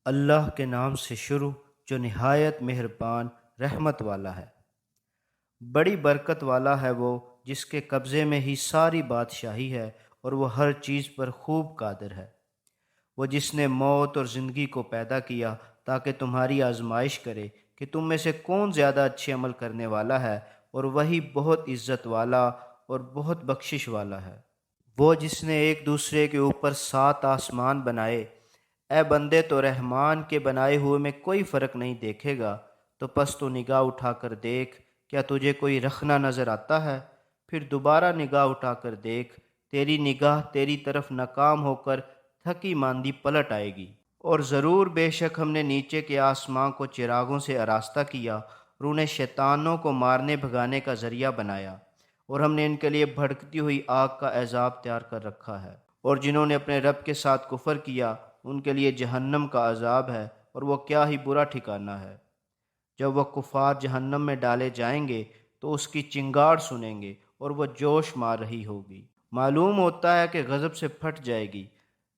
اللہ کے نام سے شروع جو نہایت مہربان رحمت والا ہے۔ بڑی برکت والا ہے وہ جس کے قبضے میں ہی ساری بادشاہی ہے اور وہ ہر چیز پر خوب قادر ہے۔ وہ جس نے موت اور زندگی کو پیدا کیا تاکہ تمہاری آزمائش کرے کہ تم میں سے کون زیادہ اچھے عمل کرنے والا ہے، اور وہی بہت عزت والا اور بہت بخشش والا ہے۔ وہ جس نے ایک دوسرے کے اوپر 7 آسمان بنائے، اے بندے تو رحمان کے بنائے ہوئے میں کوئی فرق نہیں دیکھے گا، تو پس تو نگاہ اٹھا کر دیکھ، کیا تجھے کوئی رخنہ نظر آتا ہے؟ پھر دوبارہ نگاہ اٹھا کر دیکھ، تیری نگاہ تیری طرف ناکام ہو کر تھکی ماندی پلٹ آئے گی۔ اور ضرور بے شک ہم نے نیچے کے آسمان کو چراغوں سے آراستہ کیا اور انہیں شیطانوں کو مارنے بھگانے کا ذریعہ بنایا، اور ہم نے ان کے لیے بھڑکتی ہوئی آگ کا عذاب تیار کر رکھا ہے، اور جنہوں نے اپنے رب کے ساتھ کفر کیا ان کے لیے جہنم کا عذاب ہے، اور وہ کیا ہی برا ٹھکانہ ہے۔ جب وہ کفار جہنم میں ڈالے جائیں گے تو اس کی چنگاڑ سنیں گے اور وہ جوش مار رہی ہوگی، معلوم ہوتا ہے کہ غضب سے پھٹ جائے گی۔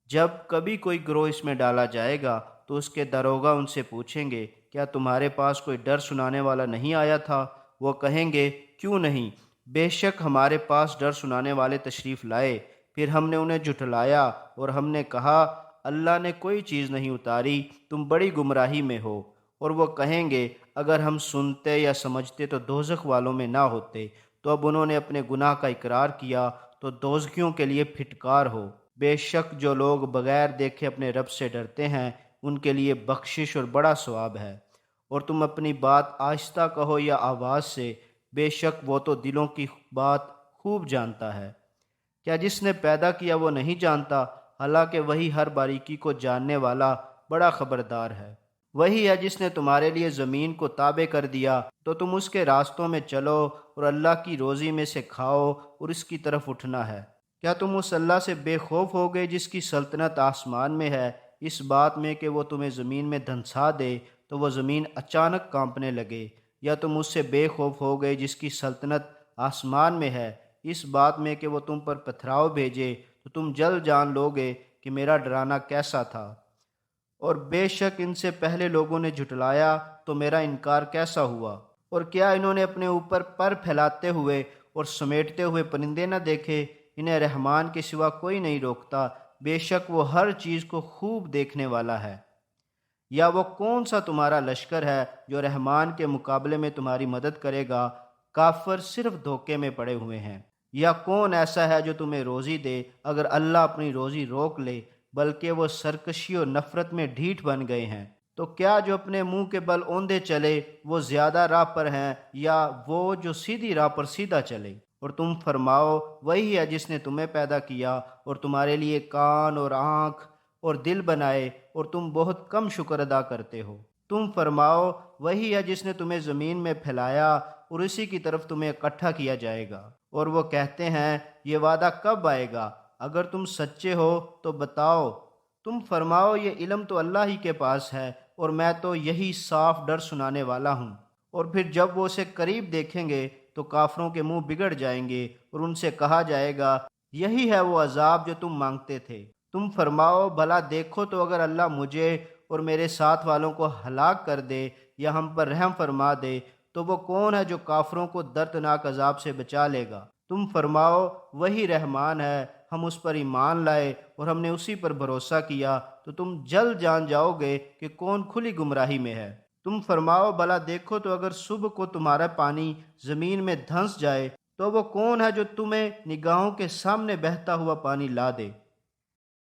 جب کبھی کوئی گروہ اس میں ڈالا جائے گا تو اس کے داروغہ ان سے پوچھیں گے، کیا تمہارے پاس کوئی ڈر سنانے والا نہیں آیا تھا؟ وہ کہیں گے، کیوں نہیں، بے شک ہمارے پاس ڈر سنانے والے تشریف لائے۔ پھر ہم نے انہیں جھٹلایا اور ہم نے کہا، اللہ نے کوئی چیز نہیں اتاری، تم بڑی گمراہی میں ہو۔ اور وہ کہیں گے، اگر ہم سنتے یا سمجھتے تو دوزخ والوں میں نہ ہوتے۔ تو اب انہوں نے اپنے گناہ کا اقرار کیا تو دوزخیوں کے لیے پھٹکار ہو۔ بے شک جو لوگ بغیر دیکھے اپنے رب سے ڈرتے ہیں ان کے لیے بخشش اور بڑا ثواب ہے۔ اور تم اپنی بات آہستہ کہو یا آواز سے، بے شک وہ تو دلوں کی بات خوب جانتا ہے۔ کیا جس نے پیدا کیا وہ نہیں جانتا؟ حالانکہ وہی ہر باریکی کو جاننے والا بڑا خبردار ہے۔ وہی ہے جس نے تمہارے لیے زمین کو تابع کر دیا تو تم اس کے راستوں میں چلو اور اللہ کی روزی میں سے کھاؤ اور اس کی طرف اٹھنا ہے۔ کیا تم اس اللہ سے بے خوف ہو گئے جس کی سلطنت آسمان میں ہے، اس بات میں کہ وہ تمہیں زمین میں دھنسا دے تو وہ زمین اچانک کانپنے لگے؟ یا تم اس سے بے خوف ہو گئے جس کی سلطنت آسمان میں ہے، اس بات میں کہ وہ تم پر پتھراؤ بھیجے تو تم جلد جان لو گے کہ میرا ڈرانا کیسا تھا؟ اور بے شک ان سے پہلے لوگوں نے جھٹلایا تو میرا انکار کیسا ہوا؟ اور کیا انہوں نے اپنے اوپر پر پھیلاتے ہوئے اور سمیٹتے ہوئے پرندے نہ دیکھے؟ انہیں رحمان کے سوا کوئی نہیں روکتا، بے شک وہ ہر چیز کو خوب دیکھنے والا ہے۔ یا وہ کون سا تمہارا لشکر ہے جو رحمان کے مقابلے میں تمہاری مدد کرے گا؟ کافر صرف دھوکے میں پڑے ہوئے ہیں۔ یا کون ایسا ہے جو تمہیں روزی دے اگر اللہ اپنی روزی روک لے؟ بلکہ وہ سرکشی اور نفرت میں ڈھیٹ بن گئے ہیں۔ تو کیا جو اپنے منہ کے بل اوندے چلے وہ زیادہ راہ پر ہیں، یا وہ جو سیدھی راہ پر سیدھا چلے؟ اور تم فرماؤ، وہی ہے جس نے تمہیں پیدا کیا اور تمہارے لیے کان اور آنکھ اور دل بنائے، اور تم بہت کم شکر ادا کرتے ہو۔ تم فرماؤ، وہی ہے جس نے تمہیں زمین میں پھیلایا اور اسی کی طرف تمہیں اکٹھا کیا جائے گا۔ اور وہ کہتے ہیں، یہ وعدہ کب آئے گا؟ اگر تم سچے ہو تو بتاؤ۔ تم فرماؤ، یہ علم تو اللہ ہی کے پاس ہے اور میں تو یہی صاف ڈر سنانے والا ہوں۔ اور پھر جب وہ اسے قریب دیکھیں گے تو کافروں کے منہ بگڑ جائیں گے اور ان سے کہا جائے گا، یہی ہے وہ عذاب جو تم مانگتے تھے۔ تم فرماؤ، بھلا دیکھو تو اگر اللہ مجھے اور میرے ساتھ والوں کو ہلاک کر دے یا ہم پر رحم فرما دے تو وہ کون ہے جو کافروں کو دردناک عذاب سے بچا لے گا؟ تم فرماؤ، وہی رحمان ہے، ہم اس پر ایمان لائے اور ہم نے اسی پر بھروسہ کیا، تو تم جلد جان جاؤ گے کہ کون کھلی گمراہی میں ہے۔ تم فرماؤ، بھلا دیکھو تو اگر صبح کو تمہارا پانی زمین میں دھنس جائے تو وہ کون ہے جو تمہیں نگاہوں کے سامنے بہتا ہوا پانی لا دے؟